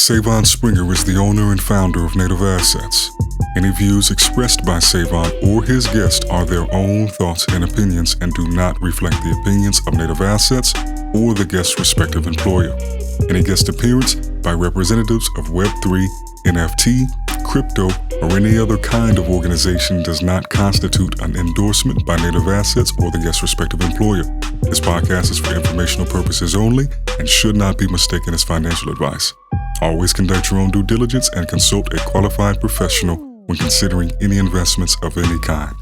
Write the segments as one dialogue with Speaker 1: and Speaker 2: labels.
Speaker 1: Sae'Von Springer is the owner and founder of Native Assets. Any views expressed by Sae'Von or his guest are their own thoughts and opinions and do not reflect the opinions of Native Assets or the guest's respective employer. Any guest appearance by representatives of Web3, NFT, crypto, or any other kind of organization does not constitute an endorsement by Native Assets or the guest's respective employer. This podcast is for informational purposes only and should not be mistaken as financial advice. Always conduct your own due diligence and consult a qualified professional when considering any investments of any kind.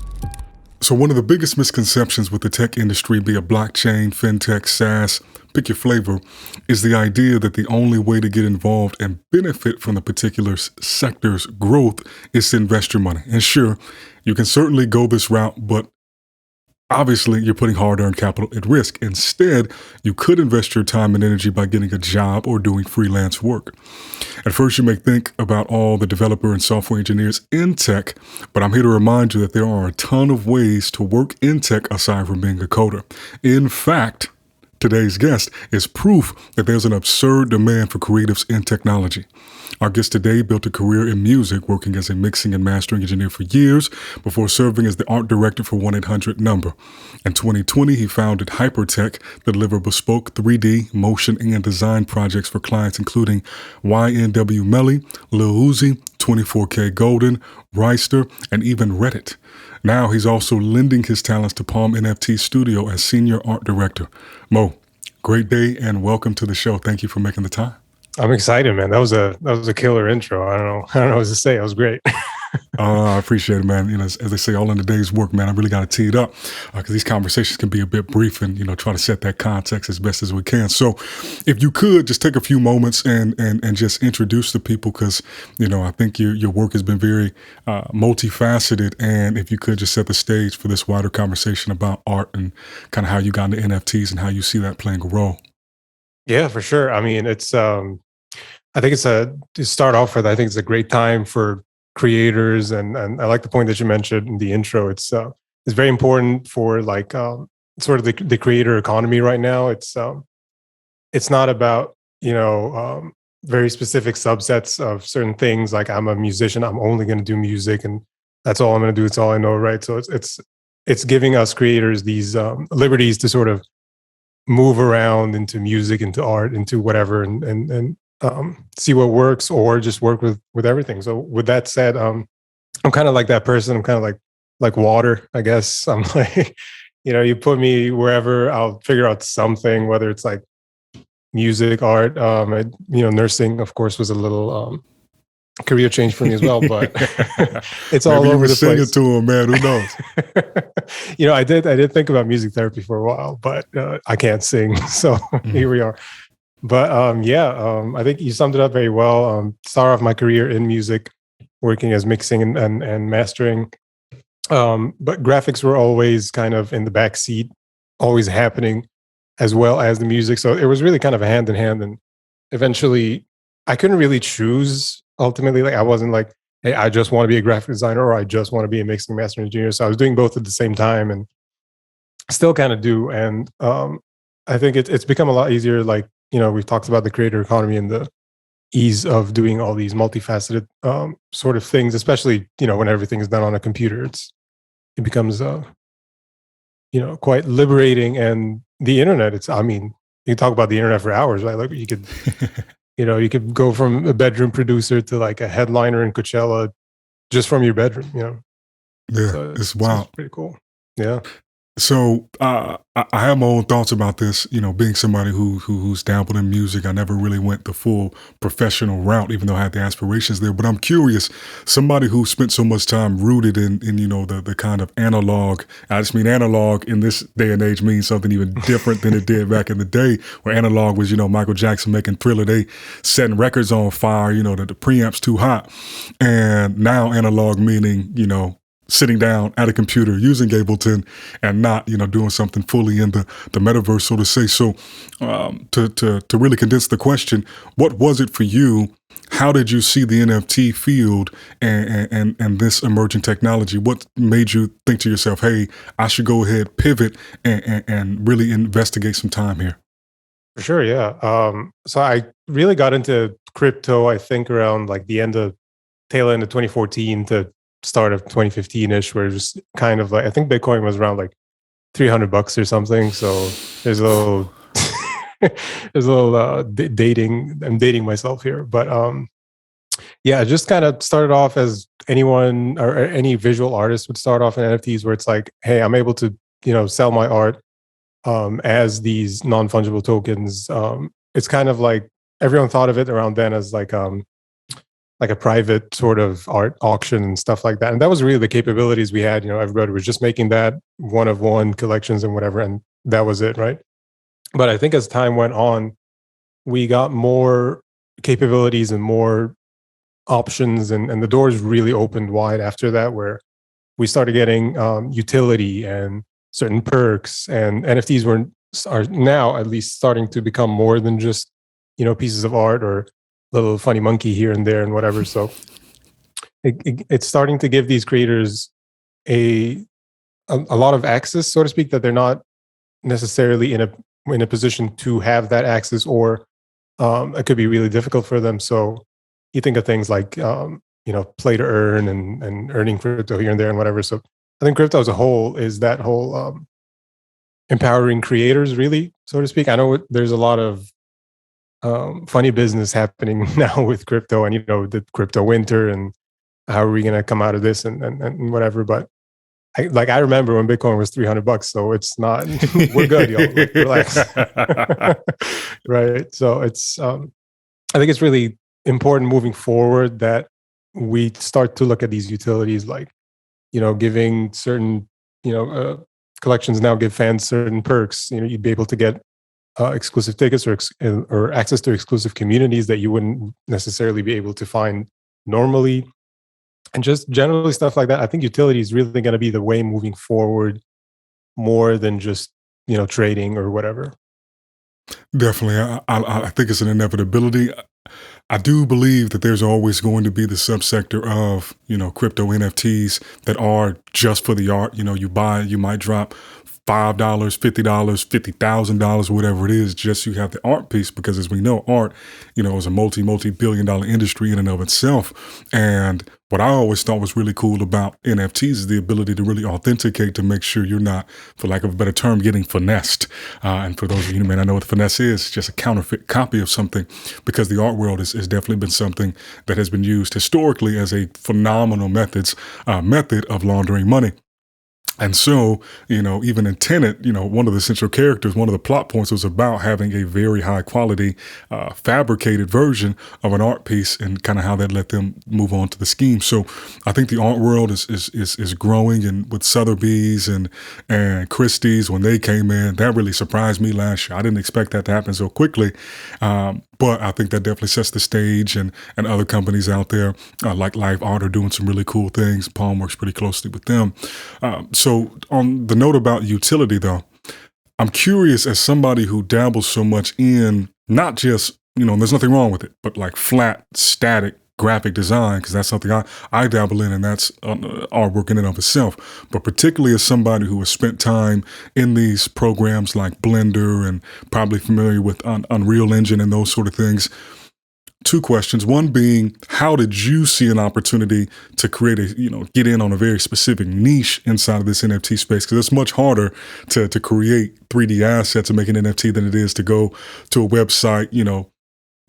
Speaker 1: So one of the biggest misconceptions with the tech industry, be it blockchain, fintech, SaaS, pick your flavor, is the idea that the only way to get involved and benefit from the particular sector's growth is to invest your money. And sure, you can certainly go this route, but obviously you're putting hard-earned capital at risk. Instead, you could invest your time and energy by getting a job or doing freelance work. At first, you may think about all the developer and software engineers in tech, but I'm here to remind you that there are a ton of ways to work in tech aside from being a coder. In fact, today's guest is proof that there's an absurd demand for creatives in technology. Our guest today built a career in music, working as a mixing and mastering engineer for years before serving as the art director for 1-800-NUMBER. In 2020, he founded Hypertek to deliver bespoke 3D, motion, and design projects for clients including YNW Melly, Lil Uzi, 24K Golden, Reister, and even Reddit. Now he's also lending his talents to Palm NFT Studio as senior art director. Mo, great day and welcome to the show. Thank you for making the time.
Speaker 2: I'm excited, man. That was a killer intro. I don't know what to say. It was great.
Speaker 1: I appreciate it, man. You know, as they say, all in the day's work, man. I really got to tee it up because these conversations can be a bit brief and, try to set that context as best as we can. So if you could just take a few moments and just introduce the people because, I think your work has been very multifaceted. And if you could just set the stage for this wider conversation about art and kind of how you got into NFTs and how you see that playing a role.
Speaker 2: Yeah, for sure. I mean, I think to start off with, I think it's a great time for creators. And I like the point that you mentioned in the intro. It's very important for sort of the creator economy right now. It's not about, very specific subsets of certain things. Like I'm a musician, I'm only going to do music and that's all I'm going to do. It's all I know. Right. So it's giving us creators these liberties to sort of move around into music, into art, into whatever, and see what works, or just work with everything. So with that said, I'm kind of like that person. I'm kind of like water, I guess. I'm like, you put me wherever, I'll figure out something, whether it's like music, art, nursing, of course, was a little career change for me as well, but it's all over the place.
Speaker 1: To him, man. Who knows?
Speaker 2: I did think about music therapy for a while, but I can't sing, so here we are. But I think you summed it up very well. Start off my career in music, working as mixing and mastering, but graphics were always kind of in the back seat, always happening, as well as the music. So it was really kind of a hand in hand, and eventually, I couldn't really choose. Ultimately, I wasn't like, hey, I just want to be a graphic designer or I just want to be a mixing master engineer. So I was doing both at the same time and still kind of do. And I think it's become a lot easier. We've talked about the creator economy and the ease of doing all these multifaceted sort of things, especially, when everything is done on a computer. It becomes, quite liberating. And the internet, you can talk about the internet for hours, right? Like you could... you could go from a bedroom producer to like a headliner in Coachella just from your bedroom,
Speaker 1: Yeah,
Speaker 2: so
Speaker 1: it's wild.
Speaker 2: It's pretty cool. Yeah.
Speaker 1: So I have my own thoughts about this, being somebody who's dabbled in music. I never really went the full professional route, even though I had the aspirations there. But I'm curious, somebody who spent so much time rooted in the kind of analog, I just mean analog in this day and age means something even different than it did back in the day, where analog was, Michael Jackson making Thriller, they setting records on fire, that the preamp's too hot. And now analog meaning, sitting down at a computer using Ableton and not, doing something fully in the metaverse, so to say. So to really condense the question, what was it for you? How did you see the NFT field and this emerging technology? What made you think to yourself, hey, I should go ahead, pivot, and really investigate some time here?
Speaker 2: For sure, yeah. So I really got into crypto, I think around like tail end of 2014 to start of 2015-ish, where it was kind of like, I think Bitcoin was around like $300 or something. So there's a little, there's a little dating. I'm dating myself here, but yeah, I just kind of started off as anyone or any visual artist would start off in NFTs, where it's like, hey, I'm able to, sell my art as these non-fungible tokens. It's kind of like everyone thought of it around then as like a private sort of art auction and stuff like that. And that was really the capabilities we had. Everybody was just making that one of one collections and whatever, and that was it, right? But I think as time went on, we got more capabilities and more options, and the doors really opened wide after that, where we started getting utility and certain perks, and NFTs are now at least starting to become more than just pieces of art or little funny monkey here and there and whatever. So it's starting to give these creators a lot of access, so to speak, that they're not necessarily in a position to have that access, or it could be really difficult for them. So you think of things like play to earn and earning crypto here and there and whatever. So I think crypto as a whole is that whole empowering creators, really, so to speak. I know there's a lot of funny business happening now with crypto, and the crypto winter, and how are we going to come out of this, and whatever. But I remember when Bitcoin was $300, so it's not. We're good, y'all. Like, relax, right? So it's. I think it's really important moving forward that we start to look at these utilities, like giving certain collections now give fans certain perks. You'd be able to get exclusive tickets or access to exclusive communities that you wouldn't necessarily be able to find normally, and just generally stuff like that. I think utility is really going to be the way moving forward, more than just trading or whatever.
Speaker 1: Definitely. I think it's an inevitability. I do believe that there's always going to be the subsector of, crypto NFTs that are just for the art. You might drop $5, $50, $50,000, whatever it is, just so you have the art piece, because as we know, art, is a multi-billion-dollar industry in and of itself. And what I always thought was really cool about NFTs is the ability to really authenticate, to make sure you're not, for lack of a better term, getting finessed. And for those of you who may not know what finesse is, just a counterfeit copy of something, because the art world has definitely been something that has been used historically as a phenomenal method of laundering money. And so, even in Tenet, one of the central characters, one of the plot points was about having a very high quality, fabricated version of an art piece, and kind of how that let them move on to the scheme. So I think the art world is growing, and with Sotheby's and Christie's, when they came in, that really surprised me last year. I didn't expect that to happen so quickly. But I think that definitely sets the stage, and other companies out there like Live Art are doing some really cool things. Palm works pretty closely with them. So on the note about utility, though, I'm curious, as somebody who dabbles so much in not just, there's nothing wrong with it, but like flat, static graphic design, because that's something I dabble in, and that's artwork in and of itself. But particularly as somebody who has spent time in these programs like Blender, and probably familiar with Unreal Engine and those sort of things, two questions. One being, how did you see an opportunity to create get in on a very specific niche inside of this NFT space? Because it's much harder to create 3D assets and make an NFT than it is to go to a website,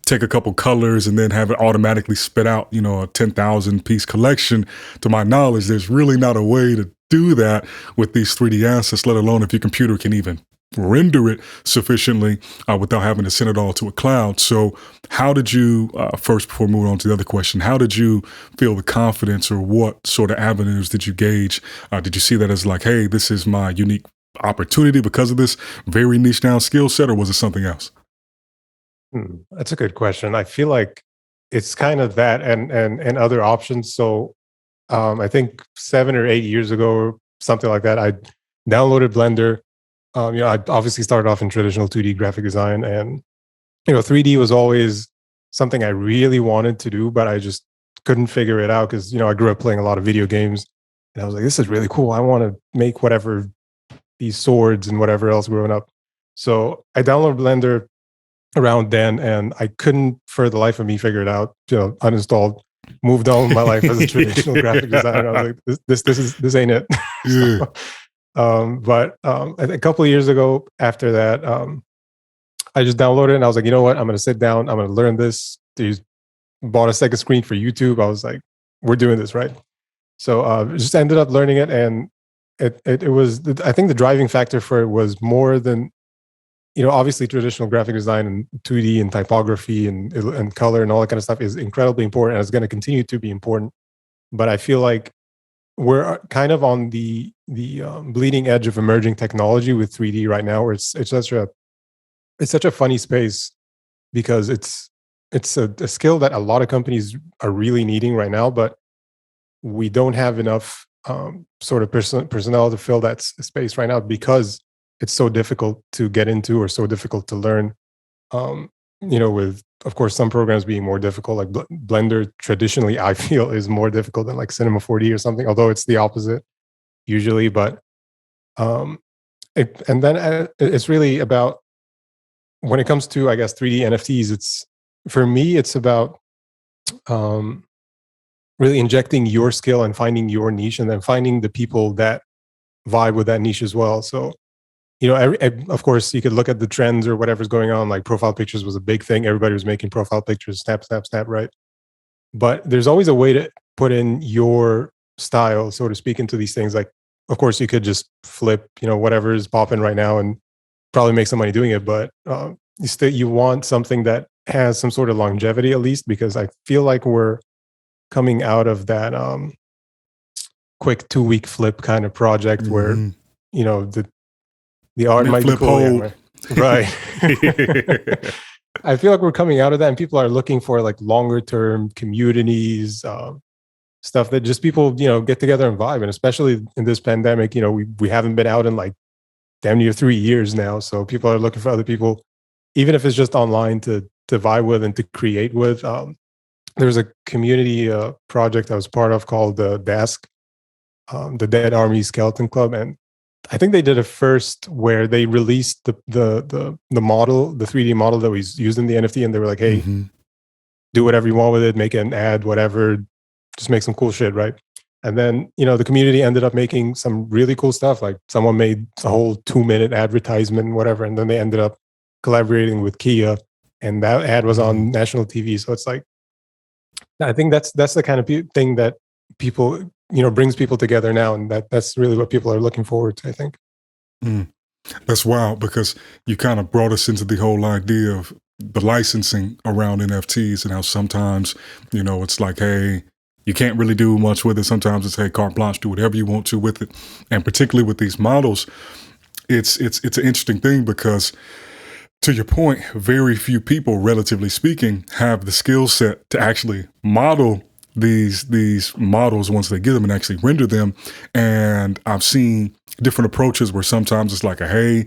Speaker 1: take a couple colors and then have it automatically spit out, a 10,000 piece collection. To my knowledge, there's really not a way to do that with these 3D assets, let alone if your computer can even render it sufficiently without having to send it all to a cloud. So how did you, first, before moving on to the other question, how did you feel the confidence, or what sort of avenues did you gauge? Did you see that as like, hey, this is my unique opportunity because of this very niche down skill set, or was it something else?
Speaker 2: That's a good question. I feel like it's kind of that and other options. So I think 7 or 8 years ago, or something like that, I downloaded Blender. I obviously started off in traditional 2D graphic design, and 3D was always something I really wanted to do, but I just couldn't figure it out, because I grew up playing a lot of video games, and I was like, this is really cool. I want to make whatever, these swords and whatever else growing up. So I downloaded Blender, around then, and I couldn't for the life of me figure it out. Uninstalled, moved on with my life as a traditional graphic designer. I was like, this ain't it.
Speaker 1: Yeah.
Speaker 2: But a couple of years ago, after that, I just downloaded it and I was like, you know what? I'm going to sit down. I'm going to learn this. Bought a second screen for YouTube. I was like, we're doing this, right? So just ended up learning it, and it was. I think the driving factor for it was more than, obviously traditional graphic design and 2D and typography and color and all that kind of stuff is incredibly important, and it's going to continue to be important. But I feel like we're kind of on the bleeding edge of emerging technology with 3D right now, where it's such a funny space, because it's a skill that a lot of companies are really needing right now, but we don't have enough sort of personnel to fill that space right now, because it's so difficult to get into or so difficult to learn. With, of course, some programs being more difficult, like Blender traditionally, I feel, is more difficult than like Cinema 4D or something, although it's the opposite usually. But it's really about, when it comes to, I guess, 3D NFTs, for me, it's about really injecting your skill and finding your niche, and then finding the people that vibe with that niche as well. So, of course, you could look at the trends or whatever's going on. Like profile pictures was a big thing. Everybody was making profile pictures, snap, snap, snap, right? But there's always a way to put in your style, so to speak, into these things. Like, of course, you could just flip, whatever is popping right now and probably make some money doing it. But you want something that has some sort of longevity, at least, because I feel like we're coming out of that quick 2-week flip kind of project where, the art might be cool. Yeah, right. I feel like we're coming out of that, and people are looking for like longer term communities, stuff that just people, get together and vibe. And especially in this pandemic, we haven't been out in like damn near 3 years now. So people are looking for other people, even if it's just online, to vibe with and to create with. There was a community project I was part of called the DASK, the Dead Army Skeleton Club, and I think they did a first where they released the model, the 3D model that was used in the NFT, and they were like, "Hey, do whatever you want with it, make an ad, whatever, just make some cool shit, right?" And then the community ended up making some really cool stuff. Like someone made a whole 2-minute advertisement, whatever, and then they ended up collaborating with Kia, and that ad was on national TV. So it's like, I think that's the kind of thing that people, brings people together now, and that's really what people are looking forward to, I think.
Speaker 1: That's wild, because you kind of brought us into the whole idea of the licensing around NFTs, and how sometimes, it's like, hey, you can't really do much with it. Sometimes it's, hey, carte blanche, do whatever you want to with it. And particularly with these models, it's an interesting thing, because to your point, very few people, relatively speaking, have the skill set to actually model these models once they get them and actually render them. And I've seen different approaches where sometimes it's like hey,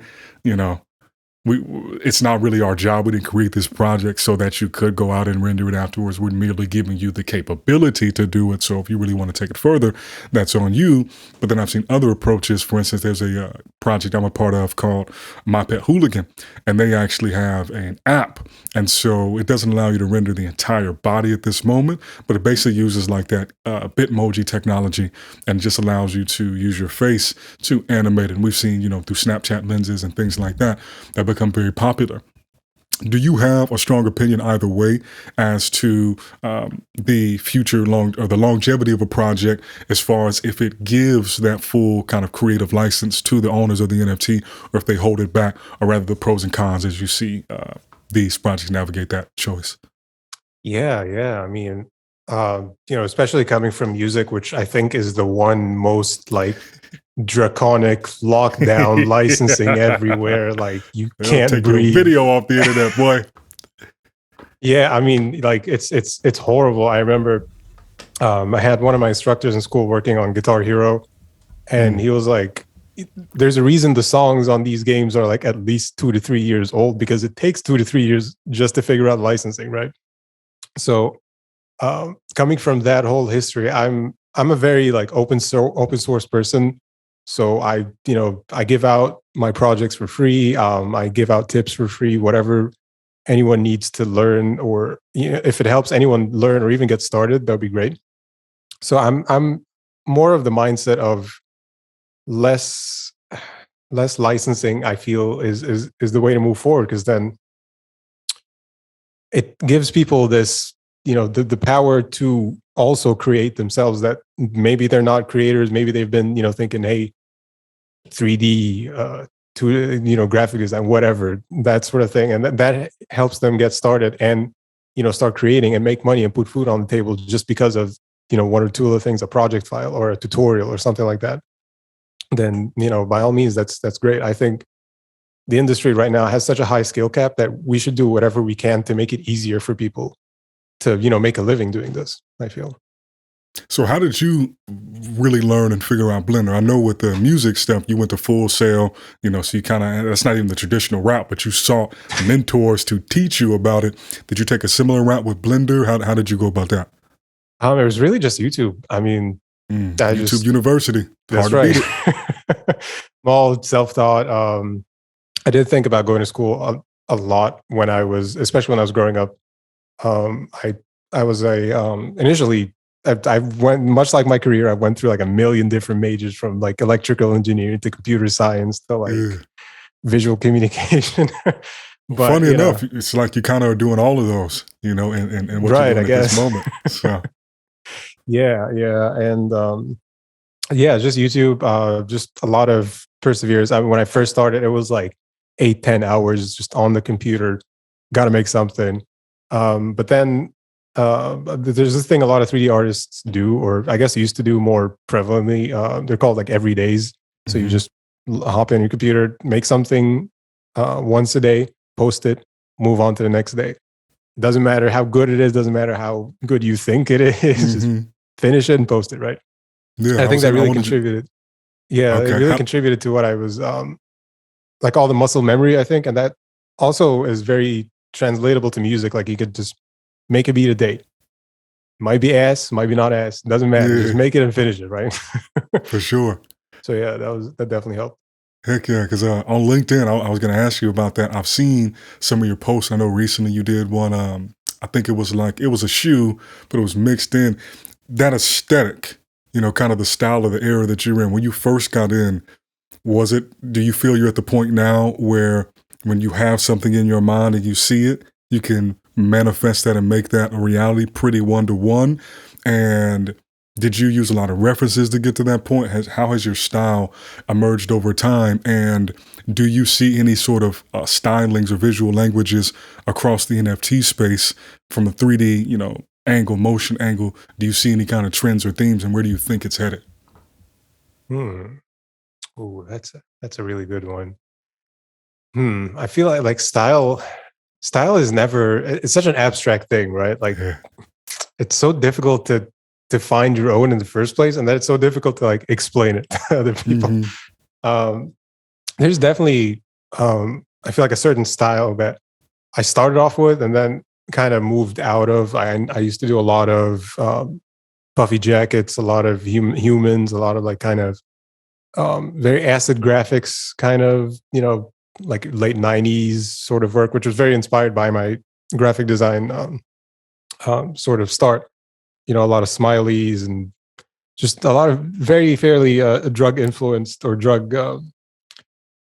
Speaker 1: it's not really our job. We didn't create this project so that you could go out and render it afterwards. We're merely giving you the capability to do it. So if you really want to take it further, that's on you. But then I've seen other approaches. For instance, there's a project I'm a part of called My Pet Hooligan, and they actually have an app. And so it doesn't allow you to render the entire body at this moment, but it basically uses like that Bitmoji technology, and just allows you to use your face to animate it. And we've seen, through Snapchat lenses and things like that, that become very popular. Do you have a strong opinion either way as to the future the longevity of a project, as far as if it gives that full kind of creative license to the owners of the NFT, or if they hold it back, or rather the pros and cons as you see these projects navigate that choice?
Speaker 2: Yeah. I mean, especially coming from music, which I think is the one most like draconic lockdown licensing everywhere. Like you can't
Speaker 1: take
Speaker 2: breathe.
Speaker 1: Your video off the internet, boy.
Speaker 2: Yeah, I mean, like it's horrible. I remember I had one of my instructors in school working on Guitar Hero, and he was like, "There's a reason the songs on these games are like at least 2 to 3 years old, because it takes 2 to 3 years just to figure out licensing, right?" So, coming from that whole history, I'm a very like open source person. So I give out my projects for free. I give out tips for free, whatever anyone needs to learn, or if it helps anyone learn or even get started, that would be great. So I'm more of the mindset of less less licensing. I feel is the way to move forward, because then it gives people this, the power to also create themselves, that maybe they're not creators, maybe they've been, thinking, hey, 3D, to, graphic design, whatever, that sort of thing. And that helps them get started and, start creating and make money and put food on the table, just because of, one or two of the things, a project file or a tutorial or something like that. Then, by all means, that's great. I think the industry right now has such a high skill cap that we should do whatever we can to make it easier for people to, make a living doing this, I feel.
Speaker 1: So how did you really learn and figure out Blender? I know with the music stuff, you went to Full Sail, so you kind of, that's not even the traditional route, but you sought mentors to teach you about it. Did you take a similar route with Blender? How did you go about that?
Speaker 2: It was really just YouTube. I mean,
Speaker 1: YouTube University.
Speaker 2: That's right. I'm all self-taught. I did think about going to school a lot especially when I was growing up. I was initially, I went, much like my career, I went through like a million different majors, from like electrical engineering to computer science to like visual communication.
Speaker 1: But funny enough, it's like you kind of are doing all of those, and what you're doing at this moment. So
Speaker 2: yeah. And just YouTube, just a lot of perseverance. I mean, when I first started, it was like 8-10 hours just on the computer, got to make something. But then there's this thing a lot of 3D artists do, or I guess used to do more prevalently. They're called like everydays. So you just hop in your computer, make something once a day, post it, move on to the next day. It doesn't matter how good it is, doesn't matter how good you think it is, just finish it and post it, right? Yeah, I think that really contributed. Yeah, it really contributed to what I was, like all the muscle memory, I think. And that also is very translatable to music. Like you could just make a beat a day. Might be ass, might be not ass. Doesn't matter. Just make it and finish it, right? For
Speaker 1: sure.
Speaker 2: So yeah, that definitely helped.
Speaker 1: Heck yeah, because on LinkedIn, I was going to ask you about that. I've seen some of your posts. I know recently you did one. I think it was a shoe, but it was mixed in. That aesthetic, kind of the style of the era that you're in. When you first got in, do you feel you're at the point now where when you have something in your mind and you see it, you can manifest that and make that a reality pretty one-to-one? And did you use a lot of references to get to that point? How has your style emerged over time? And do you see any sort of stylings or visual languages across the NFT space from a 3D, angle, motion angle? Do you see any kind of trends or themes, and where do you think it's headed?
Speaker 2: Oh, that's a really good one. I feel like style is never, it's such an abstract thing, right? Like it's so difficult to find your own in the first place, and then it's so difficult to like explain it to other people. There's definitely I feel like a certain style that I started off with and then kind of moved out of. I used to do a lot of puffy jackets, a lot of humans, a lot of like kind of very acid graphics, kind of, like late 90s sort of work, which was very inspired by my graphic design sort of start. A lot of smileys and just a lot of very fairly drug influenced or drug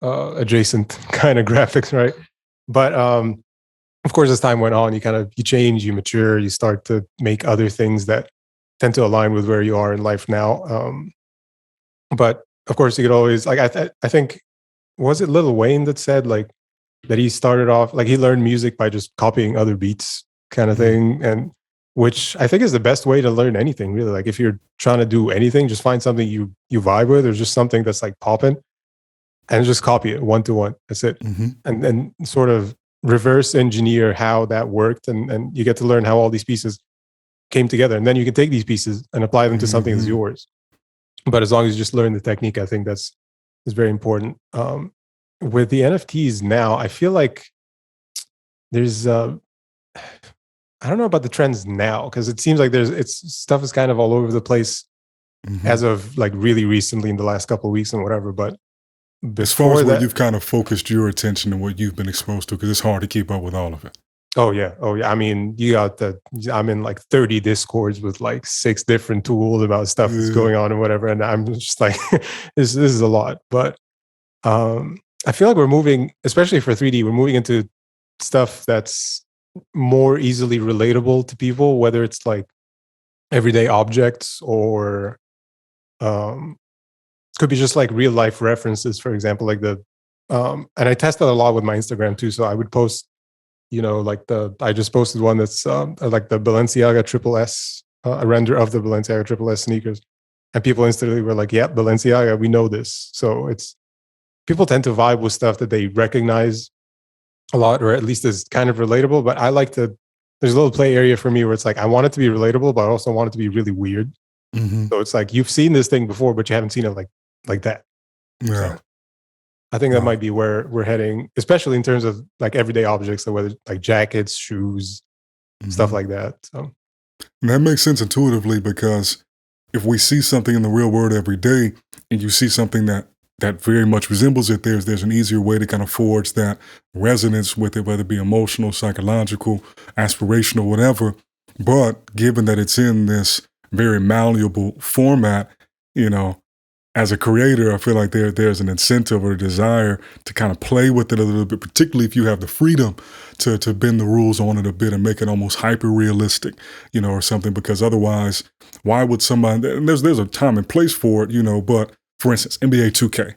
Speaker 2: adjacent kind of graphics, right? But of course, as time went on, you change, you mature, you start to make other things that tend to align with where you are in life now. But of course, you could always like I think, was it Lil Wayne that said like that he started off like he learned music by just copying other beats kind of thing, and which I think is the best way to learn anything, really. Like if you're trying to do anything, just find something you vibe with, or just something that's like popping, and just copy it one to one. That's it. And then sort of reverse engineer how that worked, and you get to learn how all these pieces came together, and then you can take these pieces and apply them to something that's yours. But as long as you just learn the technique, I think that's very important. With the NFTs now, I feel like there's I don't know about the trends now, because it seems like stuff is kind of all over the place as of like really recently in the last couple of weeks and whatever. But
Speaker 1: as far as where you've kind of focused your attention and what you've been exposed to, because it's hard to keep up with all of it.
Speaker 2: Oh yeah. Oh yeah. I mean, I'm in like 30 discords with like 6 different tools about stuff that's
Speaker 1: Yeah.
Speaker 2: going on and whatever. And I'm just like, this is a lot. But I feel like we're moving, especially for 3D, we're moving into stuff that's more easily relatable to people, whether it's like everyday objects or um, could be just like real life references, for example, like and I test that a lot with my Instagram too. So I would post, like I just posted one that's like the Balenciaga Triple S, a render of the Balenciaga Triple S sneakers. And people instantly were like, yeah, Balenciaga, we know this. So people tend to vibe with stuff that they recognize a lot, or at least is kind of relatable. But there's a little play area for me where it's like, I want it to be relatable, but I also want it to be really weird.
Speaker 1: Hmm.
Speaker 2: So it's like, you've seen this thing before, but you haven't seen it like that.
Speaker 1: Yeah.
Speaker 2: So I think that
Speaker 1: No.
Speaker 2: might be where we're heading, especially in terms of like everyday objects, so whether like jackets, shoes, stuff
Speaker 1: Hmm.
Speaker 2: like that. So
Speaker 1: And that makes sense intuitively because if we see something in the real world every day and you see something that very much resembles it, there's an easier way to kind of forge that resonance with it, whether it be emotional, psychological, aspirational, whatever. But given that it's in this very malleable format, you know, as a creator, I feel like there's an incentive or a desire to kind of play with it a little bit, particularly if you have the freedom to bend the rules on it a bit and make it almost hyper realistic, or something. Because otherwise, why would somebody? And there's a time and place for it, But for instance, NBA 2K.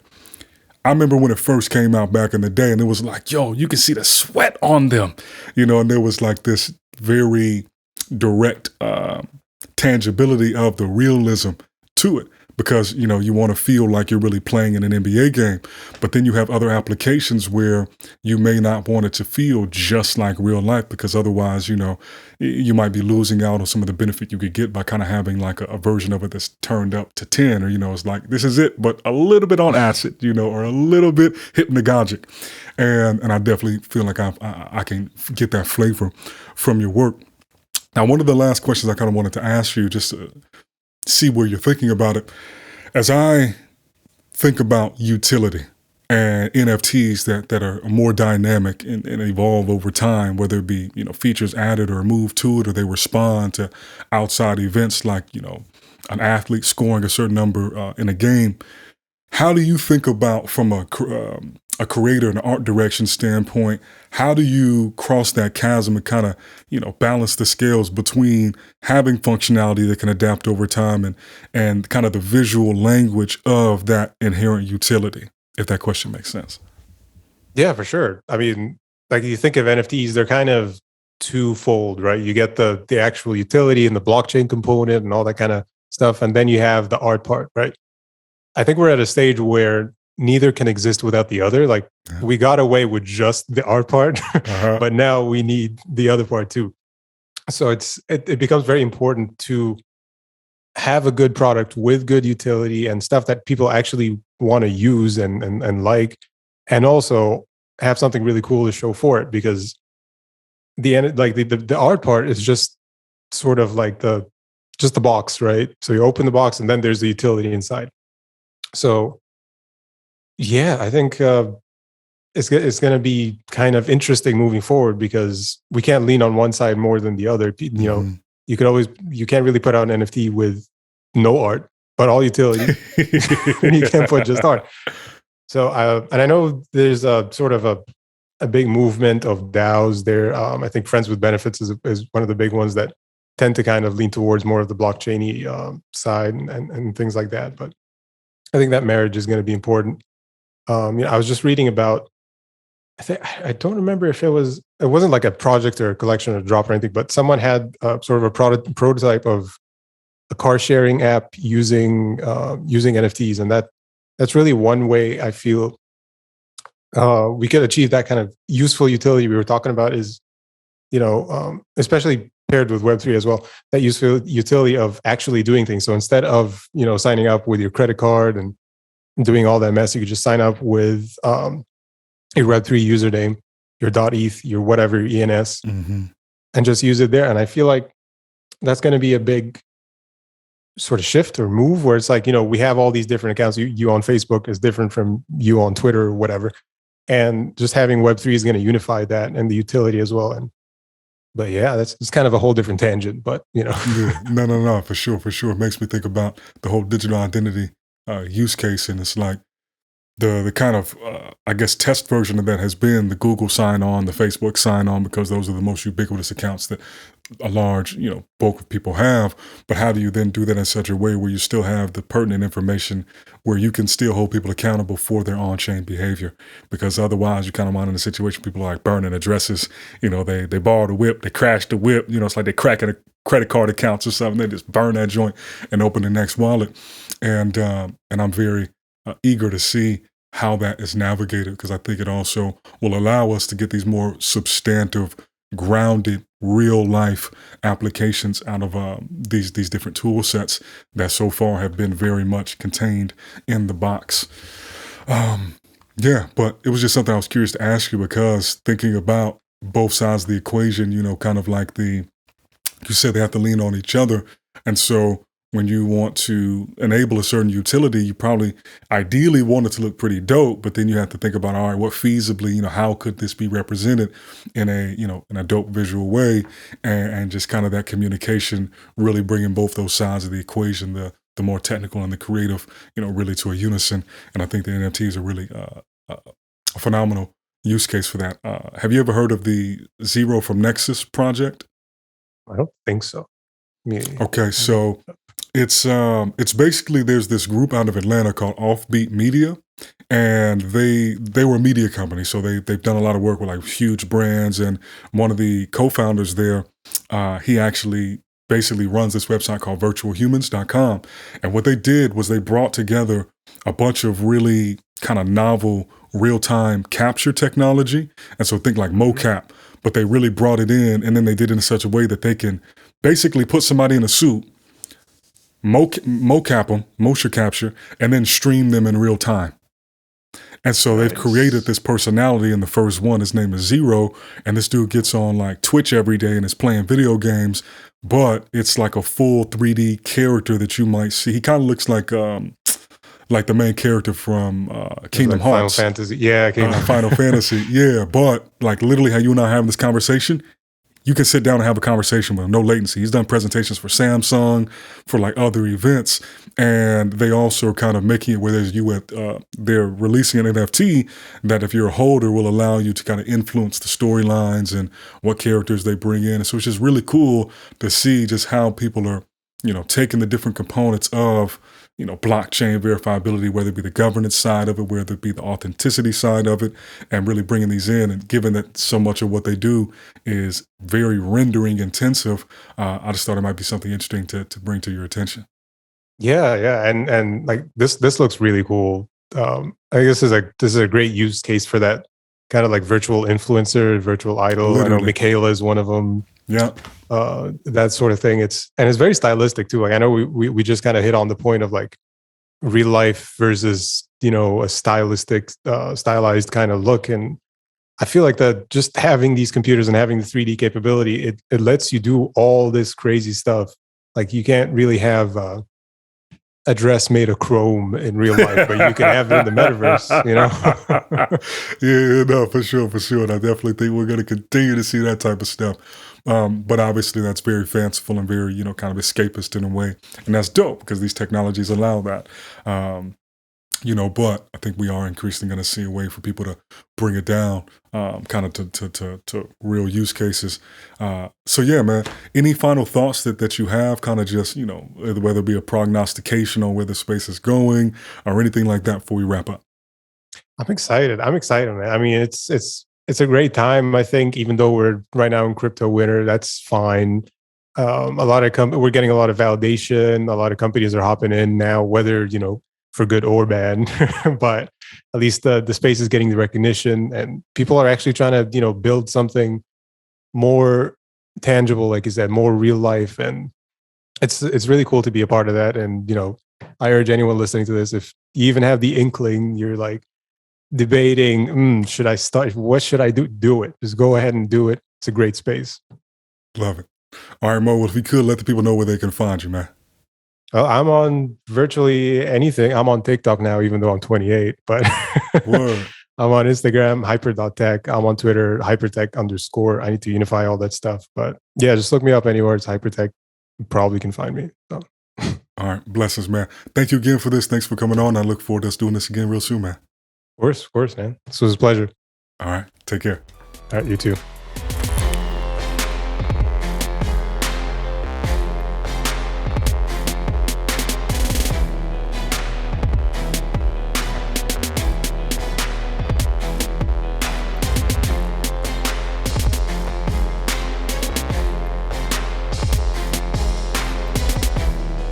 Speaker 1: I remember when it first came out back in the day, and it was like, yo, you can see the sweat on them, and there was like this very direct tangibility of the realism to it because you want to feel like you're really playing in an NBA game. But then you have other applications where you may not want it to feel just like real life because otherwise you might be losing out on some of the benefit you could get by kind of having like a version of it that's turned up to 10, or it's like this is it but a little bit on acid, or a little bit hypnagogic. And I definitely feel like I can get that flavor from your work. Now, one of the last questions I kind of wanted to ask you, just to see where you're thinking about it, as I think about utility and NFTs that are more dynamic and evolve over time, whether it be features added or moved to it, or they respond to outside events like an athlete scoring a certain number in a game. How do you think about from a creator and art direction standpoint? How do you cross that chasm and kind of balance the scales between having functionality that can adapt over time and kind of the visual language of that inherent utility? If that question makes sense.
Speaker 2: yeah, for sure. I mean, like you think of NFTs, they're kind of twofold, right? You get the actual utility and the blockchain component and all that kind of stuff, and then you have the art part, right? I think we're at a stage where neither can exist without the other. Like
Speaker 1: Yeah.
Speaker 2: we got away with just the art part,
Speaker 1: Uh-huh.
Speaker 2: but now we need the other part too. So it becomes very important to have a good product with good utility and stuff that people actually want to use and like, and also have something really cool to show for it, because the art part is just sort of like the box, right? So you open the box and then there's the utility inside. So yeah, I think it's going to be kind of interesting moving forward because we can't lean on one side more than the other.
Speaker 1: Mhm.
Speaker 2: You can't really put out an NFT with no art, but all utility. You can't put just art. So, and I know there's a sort of a big movement of DAOs there. I think Friends with Benefits is one of the big ones that tend to kind of lean towards more of the blockchainy side and things like that. But I think that marriage is going to be important. I was just reading about. I don't remember if it wasn't like a project or a collection or a drop or anything, but someone had sort of a prototype of a car sharing app using NFTs, and that's really one way I feel we could achieve that kind of useful utility we were talking about. Is especially paired with Web3 as well, that useful utility of actually doing things. So instead of signing up with your credit card and doing all that mess, you could just sign up with a Web3 username, your .eth, your whatever, your ENS,
Speaker 1: Mhm.
Speaker 2: and just use it there. And I feel like that's going to be a big sort of shift or move where it's like, we have all these different accounts. You on Facebook is different from you on Twitter or whatever. And just having Web3 is going to unify that and the utility as well. And But yeah, that's it's kind of a whole different tangent. But
Speaker 1: Yeah, no, for sure, for sure. It makes me think about the whole digital identity use case, and it's like the kind of I guess test version of that has been the Google sign on, the Facebook sign on, because those are the most ubiquitous accounts that a large bulk of people have. But how do you then do that in such a way where you still have the pertinent information, where you can still hold people accountable for their on-chain behavior? Because otherwise you kind of wind in a situation people are like burning addresses. They borrowed a whip, they crashed the whip. It's like they cracking a credit card accounts or something. They just burn that joint and open the next wallet. And I'm very eager to see how that is navigated, because I think it also will allow us to get these more substantive, grounded, real life applications out of these different tool sets that so far have been very much contained in the box. Yeah, but it was just something I was curious to ask you, because thinking about both sides of the equation, kind of like you said they have to lean on each other. And so when you want to enable a certain utility, you probably ideally want it to look pretty dope, but then you have to think about, all right, what feasibly, how could this be represented in a dope visual way, and just kind of that communication, really bringing both those sides of the equation, the more technical and the creative, really to a unison. And I think the NFTs are really a phenomenal use case for that. Have you ever heard of the Zero from Nexus project?
Speaker 2: I don't think so.
Speaker 1: Okay, so it's basically, there's this group out of Atlanta called Offbeat Media, and they were a media company, so they've done a lot of work with like huge brands. And one of the co-founders there, he actually basically runs this website called virtualhumans.com. And what they did was they brought together a bunch of really kind of novel real-time capture technology. And so think like mocap, but they really brought it in, and then they did it in such a way that they can basically put somebody in a suit, mocap them, motion capture, and then stream them in real time. And so they've created this personality in the first one. His name is Zero, and this dude gets on like Twitch every day and is playing video games, but it's like a full 3D character that you might see. He kind of looks like the main character from Kingdom Hearts.
Speaker 2: Final Fantasy. Yeah,
Speaker 1: Final Fantasy. Yeah, but like literally how you and I are having this conversation, you can sit down and have a conversation with him, no latency. He's done presentations for Samsung, for like other events, and they also are kind of making it where they're releasing an NFT that if you're a holder will allow you to kind of influence the storylines and what characters they bring in. And so it's just really cool to see just how people are, taking the different components of blockchain verifiability, whether it be the governance side of it, whether it be the authenticity side of it, and really bringing these in. And given that so much of what they do is very rendering intensive, I just thought it might be something interesting to bring to your attention.
Speaker 2: Yeah, and like this looks really cool. I guess this is a great use case for that kind of like virtual influencer, virtual idol. Literally. I know Michaela is one of them.
Speaker 1: Yeah.
Speaker 2: That sort of thing. It's very stylistic too. Like I know we just kind of hit on the point of like real life versus, a stylized kind of look. And I feel like that just having these computers and having the 3D capability, it lets you do all this crazy stuff. Like you can't really have a dress made of chrome in real life, but you can have it in the metaverse,
Speaker 1: Yeah, no, for sure. And I definitely think we're going to continue to see that type of stuff. But obviously that's very fanciful and very, kind of escapist in a way. And that's dope because these technologies allow that. But I think we are increasingly going to see a way for people to bring it down, kind of to real use cases. So yeah, man, any final thoughts that you have, kind of just, whether it be a prognostication on where the space is going or anything like that before we wrap up?
Speaker 2: I'm excited, man. I mean, it's a great time. I think even though we're right now in crypto winter, that's fine. We're getting a lot of validation. A lot of companies are hopping in now, whether, for good or bad, but at least the space is getting the recognition, and people are actually trying to, build something more tangible, like you said, more real life. And it's really cool to be a part of that. And, I urge anyone listening to this, if you even have the inkling, you're like debating, should I start? What should I do? Do it. Just go ahead and do it. It's a great space.
Speaker 1: Love it. All right, Mo, well, if we could let the people know where they can find you, man.
Speaker 2: Oh, I'm on virtually anything. I'm on TikTok now, even though I'm 28. But I'm on Instagram, hyper.tech. I'm on Twitter, hypertek_. I need to unify all that stuff. But yeah, just look me up anywhere. It's Hypertek. You probably can find me. So.
Speaker 1: All right. Blessings, man. Thank you again for this. Thanks for coming on. I look forward to us doing this again real soon, man.
Speaker 2: Of course, man. This was a pleasure.
Speaker 1: All right. Take care.
Speaker 2: All right, you too.